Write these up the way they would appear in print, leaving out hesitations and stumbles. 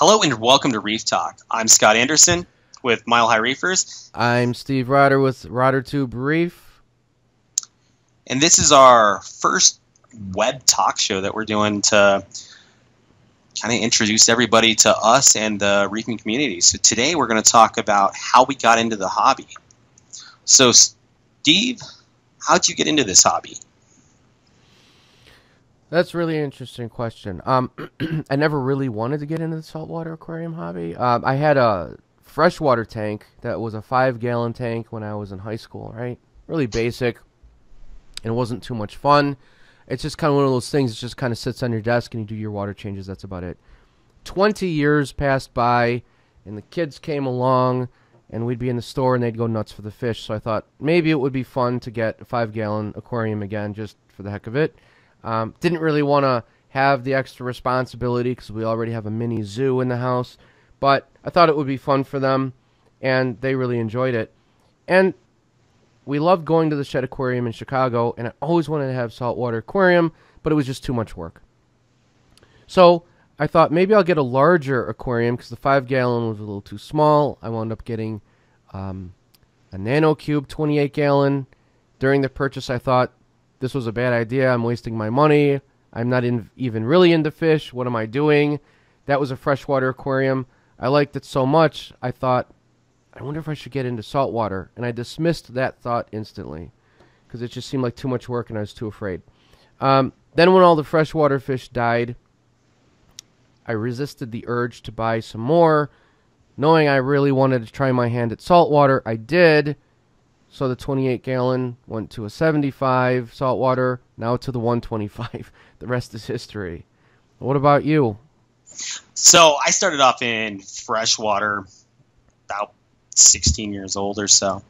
Hello and welcome to Reef Talk. I'm Scott Anderson with Mile High Reefers. I'm Steve Rotter with Rotter Tube Reef. And this is our first web talk show that we're doing to kind of introduce everybody to us and the reefing community. So today we're going to talk about how we got into the hobby. So Steve, how'd you get into this hobby? That's a really interesting question. I never really wanted to get into the saltwater aquarium hobby. I had a freshwater tank that was a 5-gallon tank when I was in high school, right? Really basic. And it wasn't too much fun. It's just kind of one of those things that just kind of sits on your desk and you do your water changes. That's about it. 20 years passed by and the kids came along and we'd be in the store and they'd go nuts for the fish. So I thought maybe it would be fun to get a 5-gallon aquarium again just for the heck of it. Didn't really want to have the extra responsibility because we already have a mini zoo in the house. But I thought it would be fun for them, and they really enjoyed it. And we loved going to the Shed Aquarium in Chicago, and I always wanted to have saltwater aquarium, but it was just too much work. So I thought maybe I'll get a larger aquarium because the 5-gallon was a little too small. I wound up getting a Nano Cube 28-gallon. During the purchase, I thought, this was a bad idea. I'm wasting my money. I'm not even really into fish. What am I doing? That was a freshwater aquarium. I liked it so much, I thought, I wonder if I should get into saltwater. And I dismissed that thought instantly because it just seemed like too much work and I was too afraid. Then when all the freshwater fish died, I resisted the urge to buy some more. Knowing I really wanted to try my hand at saltwater, I did. So the 28-gallon went to a 75 saltwater, now to the 125. The rest is history. What about you? So I started off in freshwater about 16 years old or so.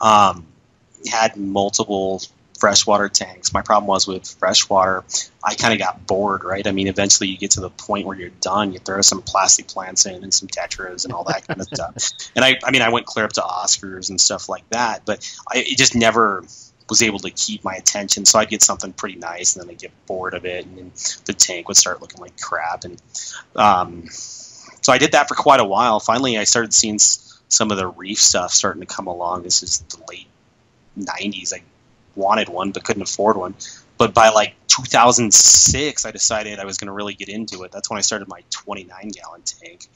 Had multiple freshwater tanks. My problem was with freshwater, I kind of got bored, right? I mean, eventually you get to the point where you're done. You throw some plastic plants in and some tetras and all that kind of stuff. And I went clear up to Oscars and stuff like that, but it just never was able to keep my attention. So I'd get something pretty nice and then I'd get bored of it and then the tank would start looking like crap. And so I did that for quite a while. Finally, I started seeing some of the reef stuff starting to come along. This is the late 90s. I wanted one but couldn't afford one. But by like 2006, I decided I was going to really get into it. That's when I started my 29-gallon tank.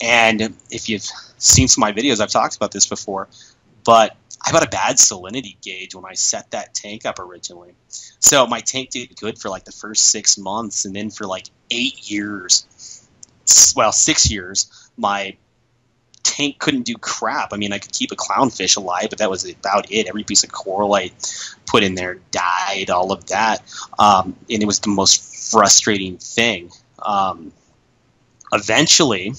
And if you've seen some of my videos, I've talked about this before, but I bought a bad salinity gauge when I set that tank up originally. So my tank did good for like the first 6 months, and then for like 8 years, well, 6 years, my tank couldn't do crap. I mean, I could keep a clownfish alive, but that was about it. Every piece of coral I put in there died, all of that. And it was the most frustrating thing. Eventually,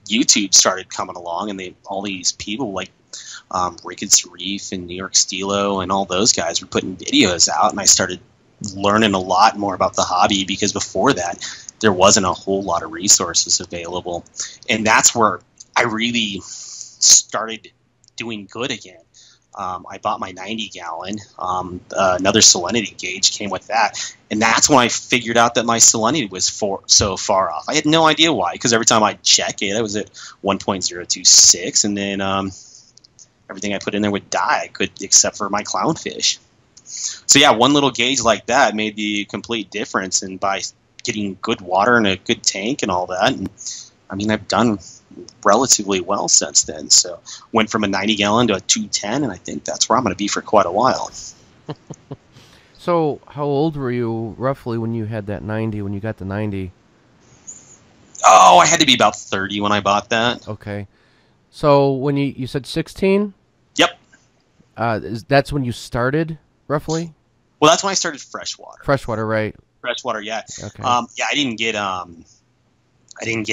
YouTube started coming along, and all these people like Ricketts Reef and New York Stilo and all those guys were putting videos out, and I started learning a lot more about the hobby because before that, there wasn't a whole lot of resources available. And that's where I really started doing good again. I bought my 90-gallon. Another salinity gauge came with that. And that's when I figured out that my salinity was so far off. I had no idea why, because every time I'd check it, I was at 1.026, and then everything I put in there would die, except for my clownfish. So yeah, one little gauge like that made the complete difference. And by getting good water and a good tank and all that, and I mean, I've done relatively well since then. So went from a 90-gallon to a 210, and I think that's where I'm going to be for quite a while. So how old were you roughly when you had that 90, when you got the 90? Oh, I had to be about 30 when I bought that. Okay. So when you said 16? Yep. That's when you started, roughly? Well, that's when I started freshwater. Freshwater, right. Freshwater, yeah. Okay. Yeah, I didn't get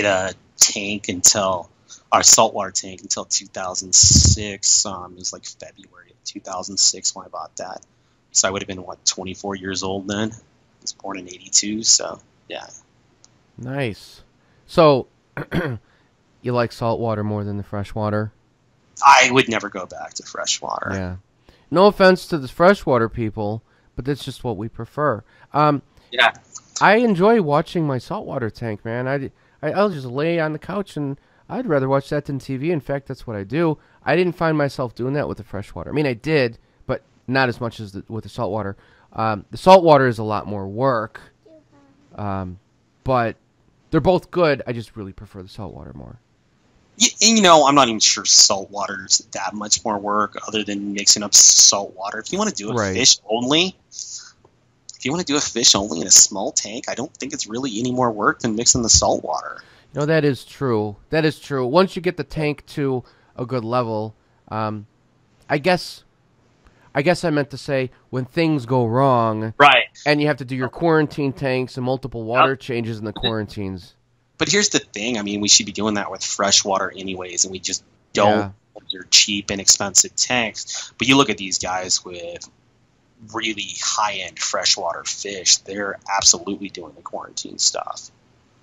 a tank until our saltwater tank until 2006. It was like February of 2006 when I bought that. So I would have been, 24 years old then. I was born in 82, so yeah. Nice. So you like saltwater more than the freshwater? I would never go back to freshwater. Yeah. No offense to the freshwater people, but that's just what we prefer. Yeah. I enjoy watching my saltwater tank, man. I'll just lay on the couch and I'd rather watch that than TV. In fact, that's what I do. I didn't find myself doing that with the freshwater. I mean, I did, but not as much as with the saltwater. The saltwater is a lot more work, but they're both good. I just really prefer the saltwater more. And, I'm not even sure saltwater is that much more work other than mixing up salt water. If you want to do a fish only, in a small tank, I don't think it's really any more work than mixing the salt water. That is true. That is true. Once you get the tank to a good level, I guess I meant to say when things go wrong, right? And you have to do your quarantine tanks and multiple water changes in the quarantines. But here's the thing. I mean, we should be doing that with freshwater anyways, and we just don't. Your cheap, inexpensive tanks. But you look at these guys with really high-end freshwater fish. They're absolutely doing the quarantine stuff.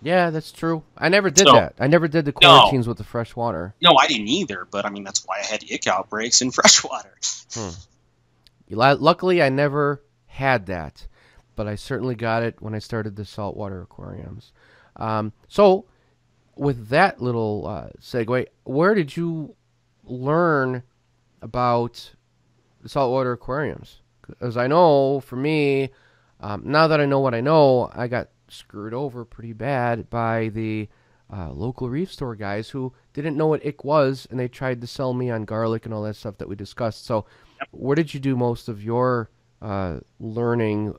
Yeah, that's true. I never did that. I never did the quarantines with the fresh water. No, I didn't either, but I mean, that's why I had ick outbreaks in freshwater. Luckily, I never had that, but I certainly got it when I started the saltwater aquariums. So, with that little segue, where did you learn about the saltwater aquariums? Because I know, for me, now that I know what I know, I got screwed over pretty bad by the local reef store guys who didn't know what ick was, and they tried to sell me on garlic and all that stuff that we discussed. So where did you do most of your learning,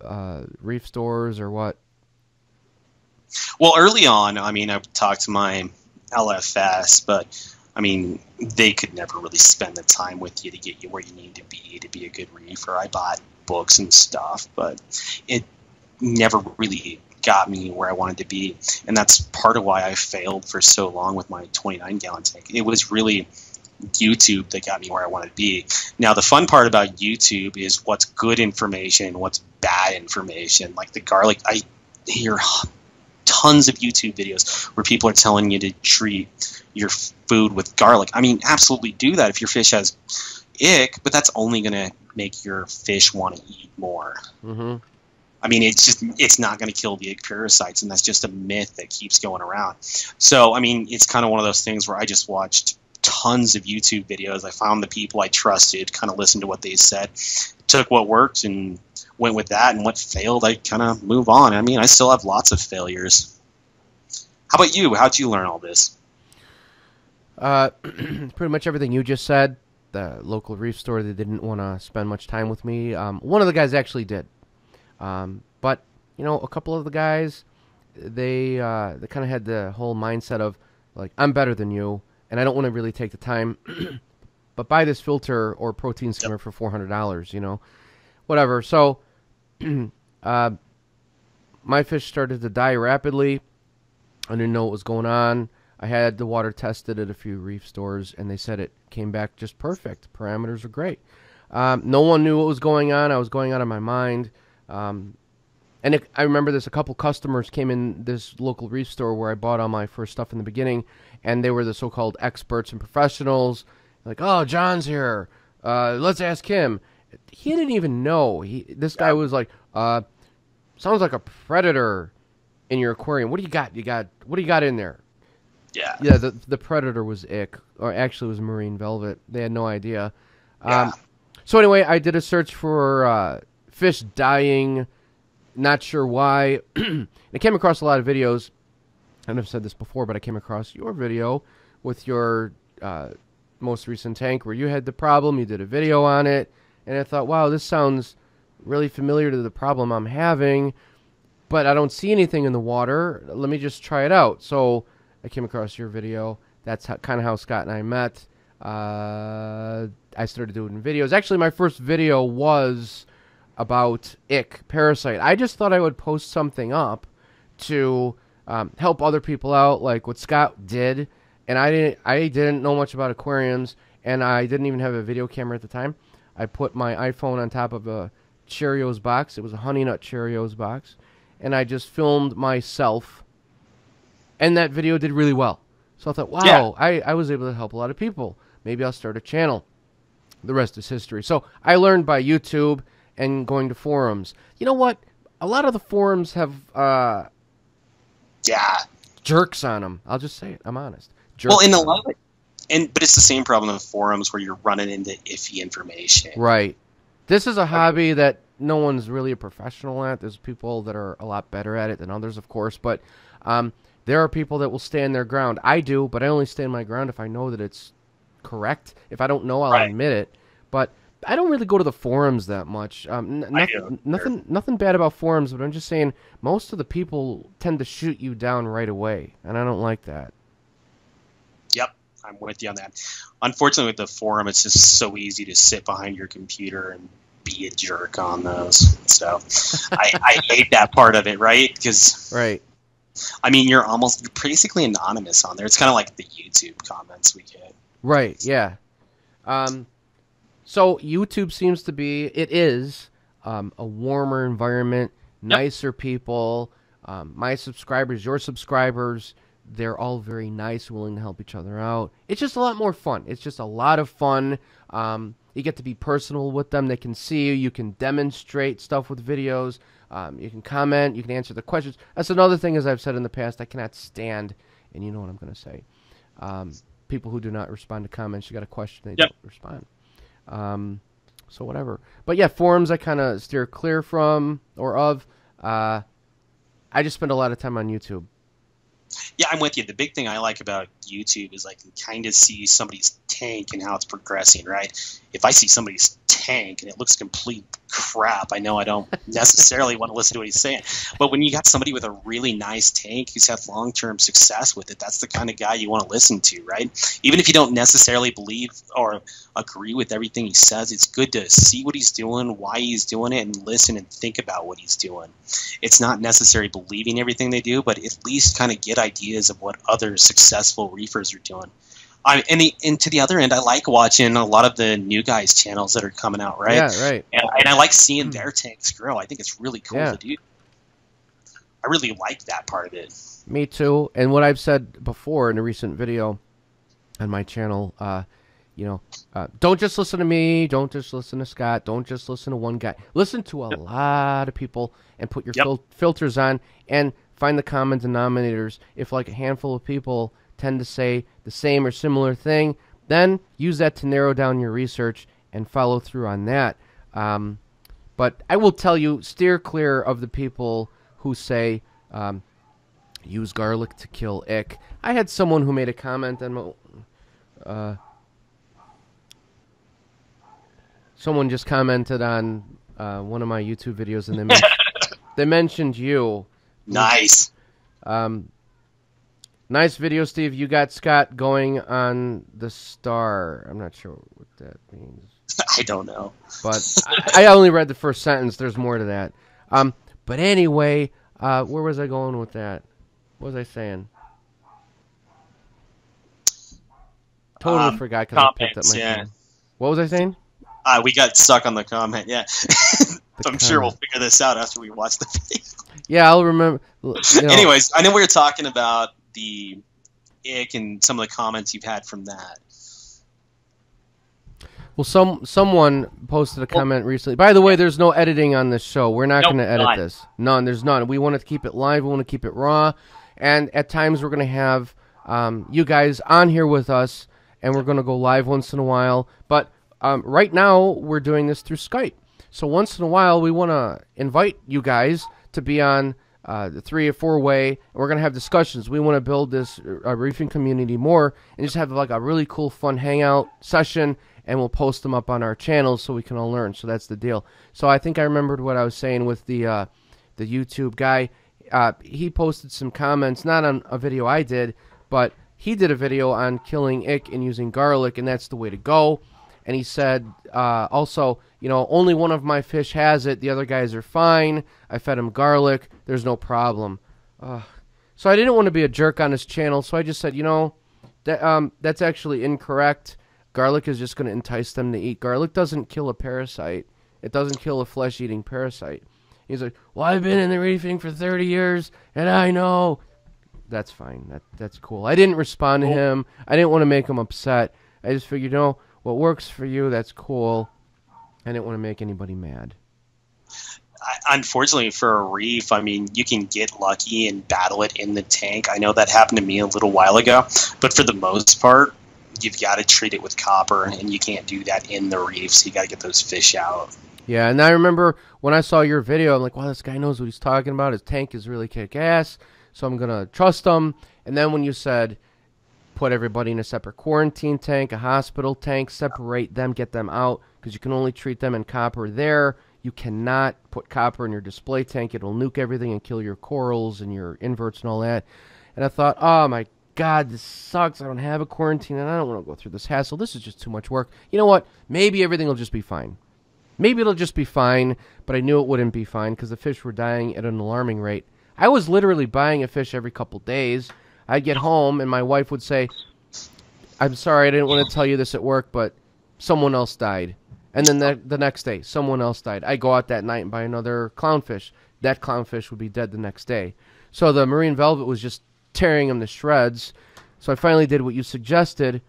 reef stores or what? Well, early on, I mean, I talked to my LFS, but I mean, they could never really spend the time with you to get you where you need to be a good reefer. I bought books and stuff, but it never really got me where I wanted to be, and that's part of why I failed for so long with my 29-gallon tank. It was really YouTube that got me where I wanted to be. Now, the fun part about YouTube is what's good information and what's bad information. Like the garlic, I hear tons of YouTube videos where people are telling you to treat your food with garlic. I mean, absolutely do that if your fish has ick, but that's only going to make your fish want to eat more. Mm-hmm. I mean, it's not going to kill the ick parasites, and that's just a myth that keeps going around. So, I mean, it's kind of one of those things where I just watched tons of YouTube videos. I found the people I trusted, kind of listened to what they said, took what worked and went with that, and what failed, I kind of move on. I mean, I still have lots of failures. How about you? How'd you learn all this? Pretty much everything you just said. The local reef store, they didn't want to spend much time with me. One of the guys actually did. But, a couple of the guys, they kind of had the whole mindset of, like, I'm better than you, and I don't want to really take the time, but buy this filter or protein skimmer for $400, whatever. So, my fish started to die rapidly. I didn't know what was going on. I had the water tested at a few reef stores, and they said it came back just perfect. Parameters are great. No one knew what was going on. I was going out of my mind. I remember this, a couple customers came in this local reef store where I bought all my first stuff in the beginning, and they were the so-called experts and professionals. Like, oh, John's here. Let's ask him. He didn't even know. This guy was like, sounds like a predator in your aquarium. What do you got? What do you got in there? Yeah, the predator was ick, or actually it was marine velvet. They had no idea. So anyway, I did a search for fish dying, not sure why. I came across a lot of videos. I've said this before, but I came across your video with your most recent tank where you had the problem. You did a video on it, and I thought, wow, this sounds really familiar to the problem I'm having, but I don't see anything in the water. Let me just try it out. So I came across your video. That's kind of how Scott and I met. I started doing videos. Actually, my first video was about ick, parasite. I just thought I would post something up to help other people out, like what Scott did. And I didn't know much about aquariums, and I didn't even have a video camera at the time. I put my iPhone on top of a Cheerios box. It was a Honey Nut Cheerios box. And I just filmed myself. And that video did really well. So I thought, wow, I was able to help a lot of people. Maybe I'll start a channel. The rest is history. So I learned by YouTube and going to forums. You know what? a lot of the forums have Yeah. jerks on them. I'll just say it. I'm honest. Jerks Well, in a on lot 'em. but it's the same problem in the forums where you're running into iffy information. Right. This is a hobby that no one's really a professional at. There's people that are a lot better at it than others, of course, but there are people that will stand their ground. I do, but I only stand my ground if I know that it's correct. If I don't know, I'll Right. admit it. But I don't really go to the forums that much. I do. Nothing bad about forums, but I'm just saying most of the people tend to shoot you down right away, and I don't like that. Yep, I'm with you on that. Unfortunately, with the forum, it's just so easy to sit behind your computer and be a jerk on those. So I hate that part of it, right? Because Right. I mean, you're basically anonymous on there. It's kind of like the YouTube comments we get. Right, yeah. So YouTube seems to be, it is a warmer environment, nicer people. My subscribers, your subscribers, they're all very nice, willing to help each other out. It's just a lot more fun. It's just a lot of fun. You get to be personal with them. They can see you. You can demonstrate stuff with videos. You can comment. You can answer the questions. That's another thing, as I've said in the past, I cannot stand, and you know what I'm going to say, people who do not respond to comments. You got a question, they don't respond. So whatever. But yeah, forums I kind of steer clear from or of. I just spend a lot of time on YouTube. Yeah, I'm with you. The big thing I like about YouTube is I can kind of see somebody's tank and how it's progressing, right? If I see somebody's tank and it looks complete crap, I know I don't necessarily want to listen to what he's saying. But when you got somebody with a really nice tank who's had long-term success with it, that's the kind of guy you want to listen to, right? Even if you don't necessarily believe or agree with everything he says, it's good to see what he's doing, why he's doing it, and listen and think about what he's doing. It's not necessarily believing everything they do, but at least kind of get ideas of what other successful reefers are doing. And to the other end, I like watching a lot of the new guys' channels that are coming out, right? Yeah, right. And I like seeing their tanks grow. I think it's really cool Yeah. to do. I really like that part of it. Me too. And what I've said before in a recent video on my channel, don't just listen to me. Don't just listen to Scott. Don't just listen to one guy. Listen to a lot of people and put your filters on and find the common denominators. If like a handful of people tend to say the same or similar thing, then use that to narrow down your research and follow through on that. But I will tell you, steer clear of the people who say use garlic to kill ick. I had someone who made a comment on someone just commented on one of my YouTube videos, and they mentioned you. Nice. Nice video, Steve. You got Scott going on the star. I'm not sure what that means. I don't know. But I only read the first sentence. There's more to that. But anyway, where was I going with that? What was I saying? Totally forgot because I picked up my phone. What was I saying? We got stuck on the comment, yeah. I'm sure we'll figure this out after we watch the video. Yeah, I'll remember. Anyways, I know we were talking about the ick and some of the comments you've had from that. Well, someone posted a comment recently. By the way, there's no editing on this show. We're not going to edit this. None. There's none. We want to keep it live. We want to keep it raw. And at times we're going to have you guys on here with us, and we're going to go live once in a while. But right now we're doing this through Skype. So once in a while we want to invite you guys to be on the 3 or 4 way, and we're going to have discussions. We want to build this reefing community more and just have like a really cool, fun hangout session, and we'll post them up on our channels so we can all learn. So that's the deal. So I think I remembered what I was saying with the YouTube guy. He posted some comments, not on a video I did, but he did a video on killing ick and using garlic, and that's the way to go. And he said, also, only one of my fish has it. The other guys are fine. I fed him garlic. There's no problem. So I didn't want to be a jerk on his channel, so I just said, that's actually incorrect. Garlic is just going to entice them to eat. Garlic doesn't kill a parasite. It doesn't kill a flesh-eating parasite. He's like, well, I've been in the reefing for 30 years, and I know. That's fine. That's cool. I didn't respond to him. I didn't want to make him upset. I just figured, what works for you, that's cool. I didn't want to make anybody mad. Unfortunately for a reef, I mean, you can get lucky and battle it in the tank. I know that happened to me a little while ago, but for the most part, you've got to treat it with copper, and you can't do that in the reef, so you got to get those fish out. Yeah, and I remember when I saw your video, I'm like, wow, this guy knows what he's talking about. His tank is really kick-ass, so I'm going to trust him. And then when you said put everybody in a separate quarantine tank, a hospital tank, separate them, get them out, because you can only treat them in copper there. You cannot put copper in your display tank. It'll nuke everything and kill your corals and your inverts and all that. And I thought, oh, my God, this sucks. I don't have a quarantine, and I don't want to go through this hassle. This is just too much work. You know what? Maybe everything will just be fine. Maybe it'll just be fine, but I knew it wouldn't be fine because the fish were dying at an alarming rate. I was literally buying a fish every couple days. I'd get home, and my wife would say, I'm sorry, I didn't want to tell you this at work, but someone else died. And then the next day, someone else died. I go out that night and buy another clownfish. That clownfish would be dead the next day. So the marine velvet was just tearing them to shreds. So I finally did what you suggested,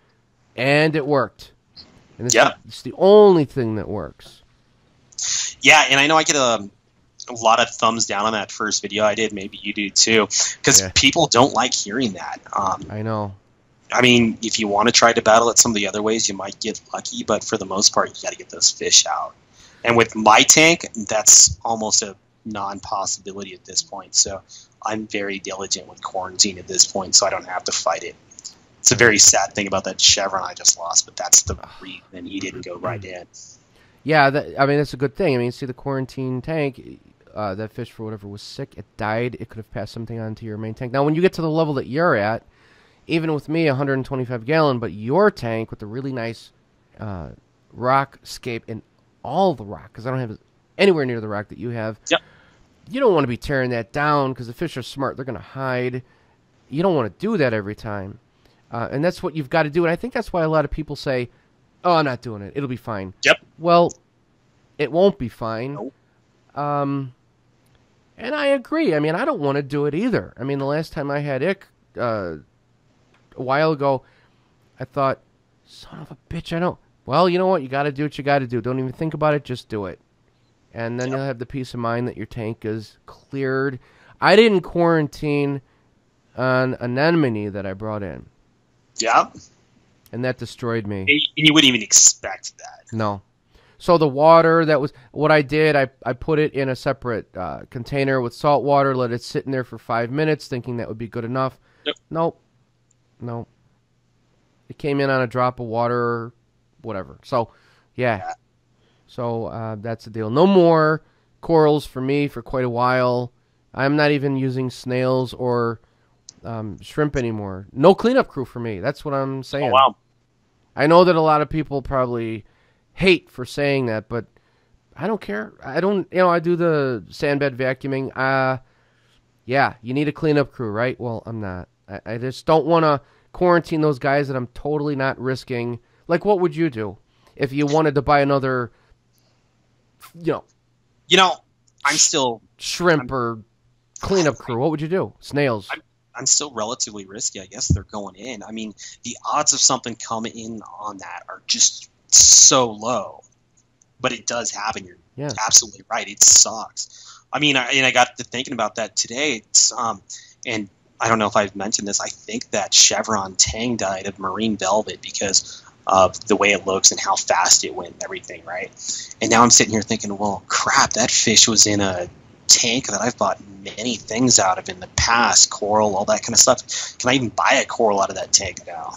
and it worked. And it's the only thing that works. Yeah, and I know I get a lot of thumbs down on that first video I did. Maybe you do too, because people don't like hearing that. I know. I mean, if you want to try to battle it some of the other ways, you might get lucky, but for the most part, you got to get those fish out. And with my tank, that's almost a non-possibility at this point. So I'm very diligent with quarantine at this point, so I don't have to fight it. It's a very sad thing about that chevron I just lost, but that's the reason he didn't go right in. Yeah, I mean, that's a good thing. I mean, see the quarantine tank, that fish, for whatever, was sick. It died. It could have passed something on to your main tank. Now, when you get to the level that you're at, even with me, 125 gallon, but your tank with the really nice rock scape and all the rock, because I don't have anywhere near the rock that you have. Yep. You don't want to be tearing that down because the fish are smart. They're going to hide. You don't want to do that every time. And that's what you've got to do. And I think that's why a lot of people say, oh, I'm not doing it. It'll be fine. Yep. Well, it won't be fine. Nope. And I agree. I mean, I don't want to do it either. I mean, the last time I had ick a while ago, I thought, son of a bitch, I don't. Well, you know what? You got to do what you got to do. Don't even think about it. Just do it. And then you'll have the peace of mind that your tank is cleared. I didn't quarantine an anemone that I brought in. Yeah. And that destroyed me. And you wouldn't even expect that. No. So the water, that was what I did. I put it in a separate container with salt water, let it sit in there for 5 minutes, thinking that would be good enough. Yep. Nope. It came in on a drop of water, whatever. So, yeah. So that's the deal. No more corals for me for quite a while. I'm not even using snails or shrimp anymore. No cleanup crew for me. That's what I'm saying. Oh, wow. I know that a lot of people probably hate for saying that, but I don't care. I don't, I do the sandbed vacuuming. Yeah, you need a cleanup crew, right? Well, I'm not. I just don't want to quarantine those guys that I'm totally not risking. Like, what would you do if you wanted to buy another, I'm still shrimp or cleanup crew? What would you do? Snails. I'm still relatively risky. I guess they're going in. I mean, the odds of something coming in on that are just so low, but it does happen. You're absolutely right. It sucks. I mean, I got to thinking about that today. It's, and I don't know if I've mentioned this. I think that chevron tang died of marine velvet because of the way it looks and how fast it went and everything, right? And now I'm sitting here thinking, well, crap, that fish was in a tank that I've bought many things out of in the past, coral, all that kind of stuff. Can I even buy a coral out of that tank now?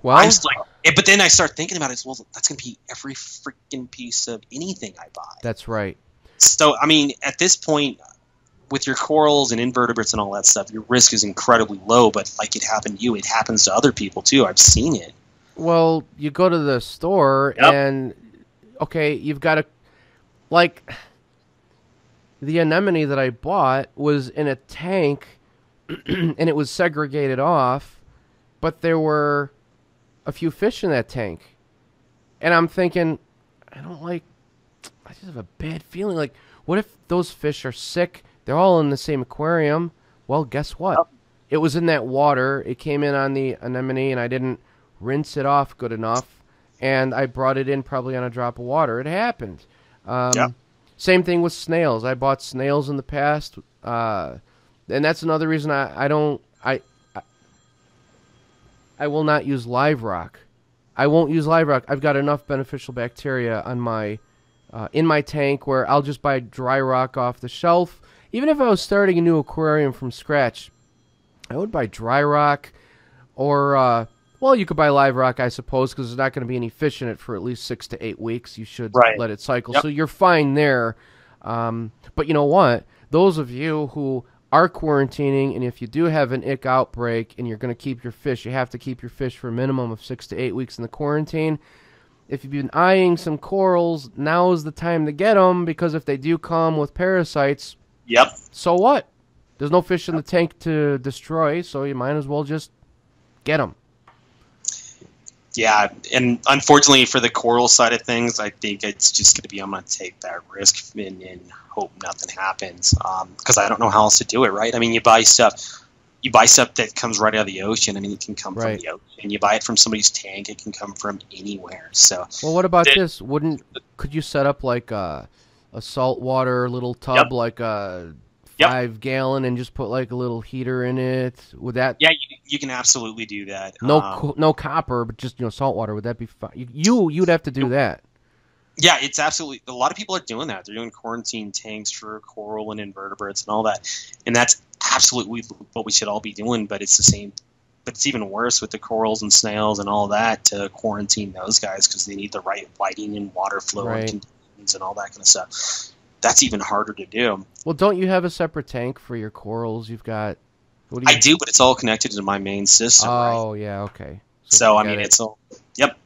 Well, I'm just like, but then I start thinking about it. Well, that's going to be every freaking piece of anything I buy. That's right. So, I mean, at this point, with your corals and invertebrates and all that stuff, your risk is incredibly low. But like it happened to you, it happens to other people too. I've seen it. Well, you go to the store and, okay, you've got to, like, the anemone that I bought was in a tank and it was segregated off, but there were a few fish in that tank. And I'm thinking, I just have a bad feeling. Like, what if those fish are sick? They're all in the same aquarium. Well, guess what? Yep. It was in that water. It came in on the anemone, and I didn't rinse it off good enough. And I brought it in probably on a drop of water. It happened. Same thing with snails. I bought snails in the past, and that's another reason I will not use live rock. I won't use live rock. I've got enough beneficial bacteria on my in my tank where I'll just buy dry rock off the shelf. Even if I was starting a new aquarium from scratch, I would buy dry rock, or well, you could buy live rock, I suppose, because there's not going to be any fish in it for at least 6 to 8 weeks. You should let it cycle, so you're fine there. But you know what? Those of you who are quarantining, and if you do have an ick outbreak and you're going to keep your fish, you have to keep your fish for a minimum of 6 to 8 weeks in the quarantine. If you've been eyeing some corals, now is the time to get them, because if they do come with parasites, so what? There's no fish in the tank to destroy, so you might as well just get them. Yeah, and unfortunately for the coral side of things, I think it's just going to be I'm going to take that risk and hope nothing happens, because I don't know how else to do it, right? I mean, you buy stuff that comes right out of the ocean. I mean, it can come from the ocean. You buy it from somebody's tank, it can come from anywhere. So, well, what about this? Could you set up like a saltwater little tub, like a 5-gallon, and just put like a little heater in it? Would that? Yeah, you can absolutely do that. No copper, but just salt water. Would that be fine? You'd have to do that. Yeah, it's absolutely. A lot of people are doing that. They're doing quarantine tanks for coral and invertebrates and all that, and that's absolutely what we should all be doing. But it's the same. But it's even worse with the corals and snails and all that, to quarantine those guys, because they need the right lighting and water flow and conditions and all that kind of stuff. That's even harder to do. Well, don't you have a separate tank for your corals? You've got. I do, but it's all connected to my main system. Oh, right? Yeah, okay. So I mean, it's all. Yep.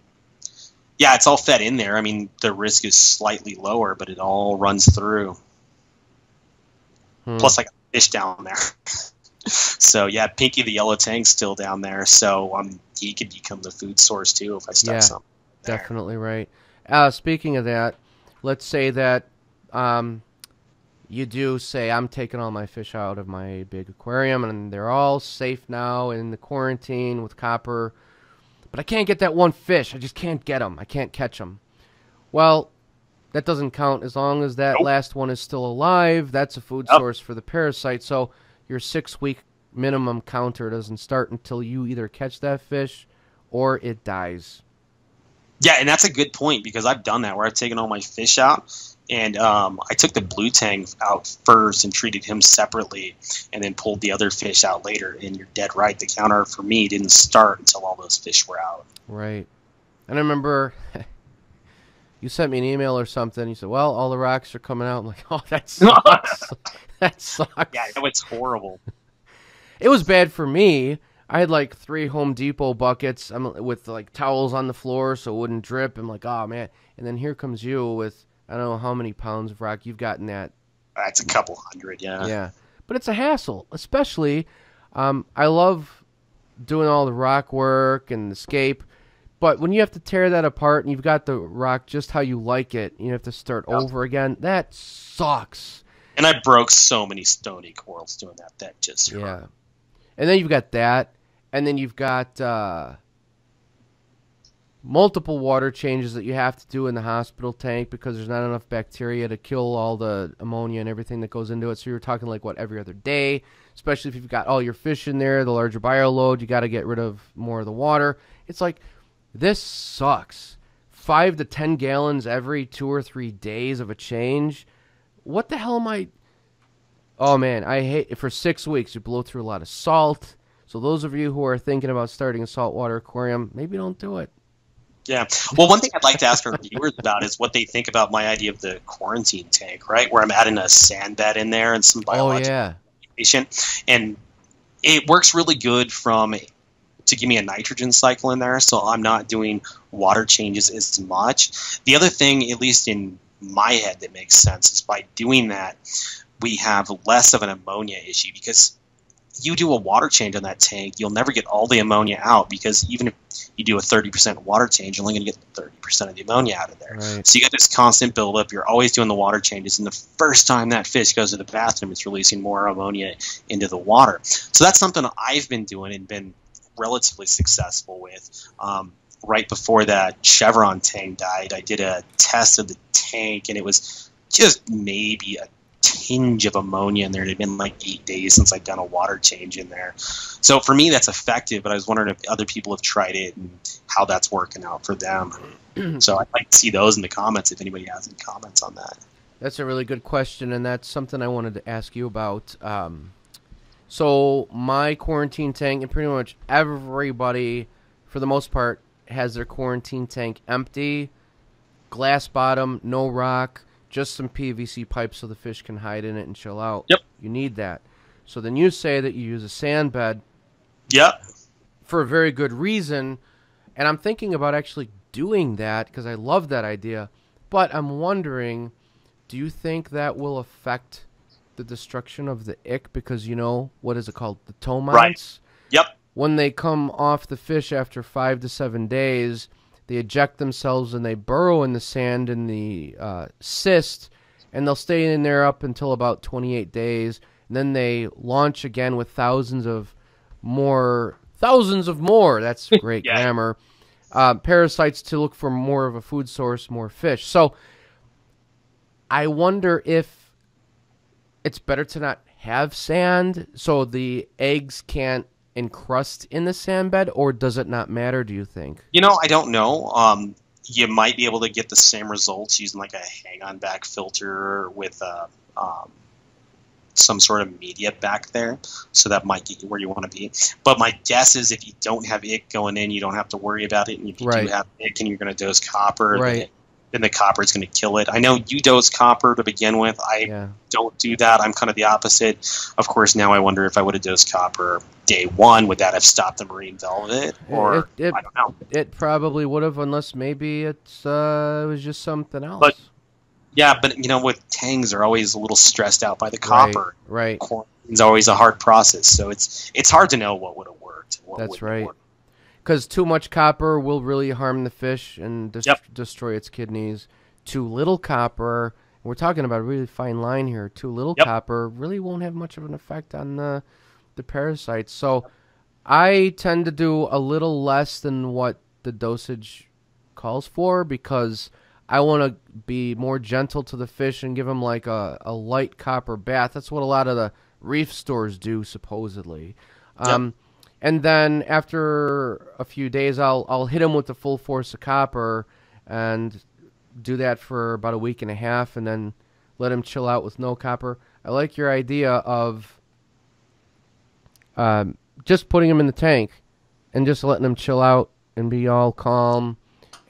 Yeah, it's all fed in there. I mean, the risk is slightly lower, but it all runs through. Plus, I got fish down there. So yeah, Pinky the yellow tank's still down there. So he could become the food source too if I stuck something there. Definitely right. Speaking of that, let's say that you do say, I'm taking all my fish out of my big aquarium and they're all safe now in the quarantine with copper, but I can't get that one fish. I just can't get them. I can't catch them. Well, that doesn't count as long as that last one is still alive. That's a food source for the parasite. So your 6-week minimum counter doesn't start until you either catch that fish or it dies. Yeah, and that's a good point, because I've done that where I've taken all my fish out, and I took the blue tang out first and treated him separately, and then pulled the other fish out later. And you're dead right. The counter for me didn't start until all those fish were out. Right. And I remember you sent me an email or something. You said, well, all the rocks are coming out. I'm like, oh, that sucks. That sucks. Yeah, I know, it's horrible. It was bad for me. I had like 3 Home Depot buckets with like towels on the floor so it wouldn't drip. I'm like, oh, man. And then here comes you with, I don't know how many pounds of rock you've gotten that. That's a couple hundred, yeah. Yeah. But it's a hassle, especially I love doing all the rock work and the scape. But when you have to tear that apart and you've got the rock just how you like it, you have to start over again, that sucks. And I broke so many stony corals doing that. That just hurt. Yeah. And then you've got that. And then you've got multiple water changes that you have to do in the hospital tank because there's not enough bacteria to kill all the ammonia and everything that goes into it. So you're talking like, every other day, especially if you've got all your fish in there, the larger bioload, you got to get rid of more of the water. It's like, this sucks. 5 to 10 gallons every 2 or 3 days of a change. What the hell am I... Oh, man, I hate it. For 6 weeks, you blow through a lot of salt. So those of you who are thinking about starting a saltwater aquarium, maybe don't do it. Yeah. Well, one thing I'd like to ask our viewers about is what they think about my idea of the quarantine tank, right? Where I'm adding a sand bed in there and some biological information. And it works really good to give me a nitrogen cycle in there, so I'm not doing water changes as much. The other thing, at least in my head, that makes sense is by doing that, we have less of an ammonia issue, because you do a water change on that tank, you'll never get all the ammonia out, because even if you do a 30% water change, you're only going to get 30% of the ammonia out of there. Right. So you got this constant buildup. You're always doing the water changes, and the first time that fish goes to the bathroom, it's releasing more ammonia into the water. So that's something I've been doing and been relatively successful with. Right before that Chevron tank died, I did a test of the tank, and it was just maybe a tinge of ammonia in there. It had been like 8 days since I'd done a water change in there. So for me, that's effective, but I was wondering if other people have tried it and how that's working out for them. So I'd like to see those in the comments if anybody has any comments on that. That's a really good question, and that's something I wanted to ask you about. So my quarantine tank, and pretty much everybody, for the most part, has their quarantine tank empty, glass bottom, no rock, just some PVC pipes so the fish can hide in it and chill out. Yep. You need that. So then you say that you use a sand bed. Yep. For a very good reason, and I'm thinking about actually doing that because I love that idea, but I'm wondering, do you think that will affect the destruction of the ick? Because, you know, what is it called? The tow mounts? Right. Yep. When they come off the fish after 5 to 7 days, they eject themselves and they burrow in the sand in the cyst, and they'll stay in there up until about 28 days. And then they launch again with thousands of more, that's great Yeah. grammar, parasites to look for more of a food source, more fish. So I wonder if it's better to not have sand so the eggs can't encrust in the sand bed, or does it not matter, do you think? You know, I don't know. You might be able to get the same results using like a hang-on back filter with some sort of media back there, so that might get you where you want to be. But my guess is if you don't have ick going in, you don't have to worry about it, and if you do have ick and you're going to dose copper, then the copper is going to kill it. I know you dose copper to begin with. I don't do that. I'm kind of the opposite. Of course, now I wonder if I would have dosed copper day one, would that have stopped the marine velvet? Or I don't know. It probably would have, unless maybe it was just something else. But yeah, but you know, with tangs, they're always a little stressed out by the copper. Right. Quarantine's always a hard process, so it's hard to know what would have worked. That's right. Because too much copper will really harm the fish and destroy its kidneys. Too little copper, and we're talking about a really fine line here, too little copper really won't have much of an effect on the parasites. So I tend to do a little less than what the dosage calls for because I want to be more gentle to the fish and give them like a light copper bath. That's what a lot of the reef stores do, supposedly. And then after a few days, I'll hit them with the full force of copper and do that for about a week and a half and then let them chill out with no copper. I like your idea of just putting them in the tank and just letting them chill out and be all calm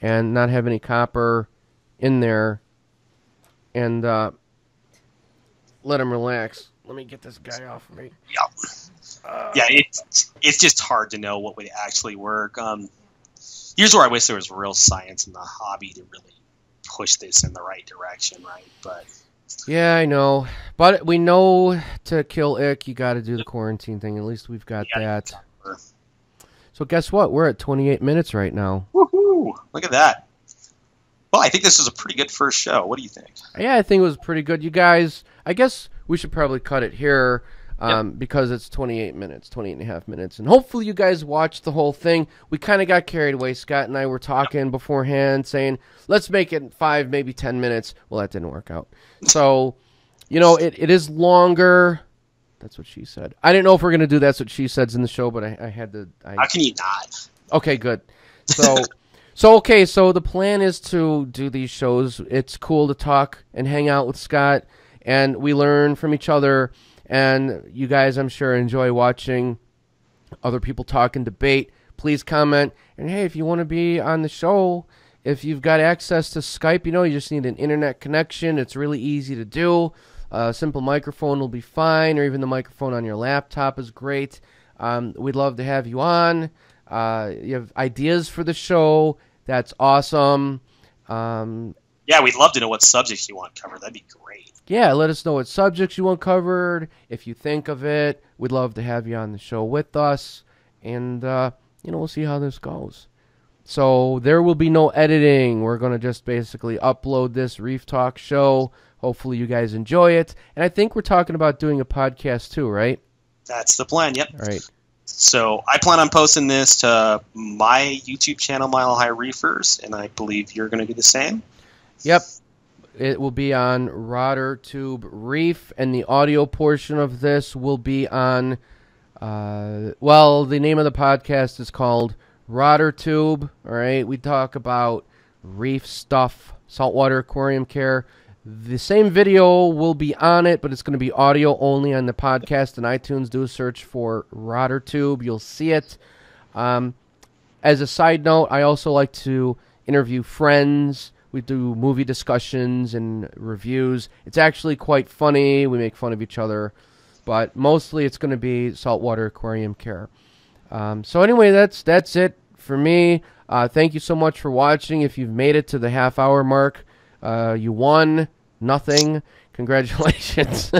and not have any copper in there and let them relax. Let me get this guy off of me. Yeah, it's just hard to know what would actually work. Here's where I wish there was real science in the hobby to really push this in the right direction, right? But yeah, I know. But we know to kill ick, you got to do the quarantine thing. At least we've got that. So guess what? We're at 28 minutes right now. Woohoo! Look at that. Well, I think this was a pretty good first show. What do you think? Yeah, I think it was pretty good. You guys, I guess we should probably cut it here. Because it's 28 minutes, 28 and a half minutes. And hopefully you guys watched the whole thing. We kind of got carried away. Scott and I were talking beforehand saying, let's make it 5, maybe 10 minutes. Well, that didn't work out. So, you know, it is longer. That's what she said. I didn't know if we're going to do That's What She Said's in the show, but I had to. How can you not? Okay, good. So, okay, so the plan is to do these shows. It's cool to talk and hang out with Scott, and we learn from each other. And you guys, I'm sure, enjoy watching other people talk and debate. Please comment. And, hey, if you want to be on the show, if you've got access to Skype, you know, you just need an internet connection. It's really easy to do. A simple microphone will be fine, or even the microphone on your laptop is great. We'd love to have you on. You have ideas for the show. That's awesome. Yeah, we'd love to know what subjects you want covered. That'd be great. Yeah, let us know what subjects you want covered. If you think of it, we'd love to have you on the show with us. And, you know, we'll see how this goes. So there will be no editing. We're going to just basically upload this Reef Talk show. Hopefully you guys enjoy it. And I think we're talking about doing a podcast too, right? That's the plan, yep. All right. So I plan on posting this to my YouTube channel, Mile High Reefers, and I believe you're going to do the same. Yep. It will be on Rotter Tube Reef, and the audio portion of this will be on, well, the name of the podcast is called Rotter Tube, all right? We talk about reef stuff, saltwater aquarium care. The same video will be on it, but it's going to be audio only on the podcast and iTunes. Do a search for Rotter Tube. You'll see it. As a side note, I also like to interview friends. We do movie discussions and reviews. It's actually quite funny. We make fun of each other. But mostly it's going to be saltwater aquarium care. So anyway, that's it for me. Thank you so much for watching. If you've made it to the half-hour mark, you won nothing. Congratulations.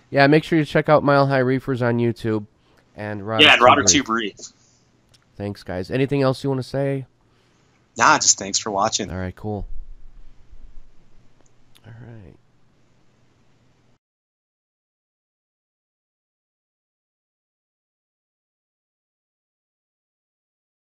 Yeah, make sure you check out Mile High Reefers on YouTube. And Rotter Tube Reef. Thanks, guys. Anything else you want to say? Nah, just thanks for watching. All right, cool. All right.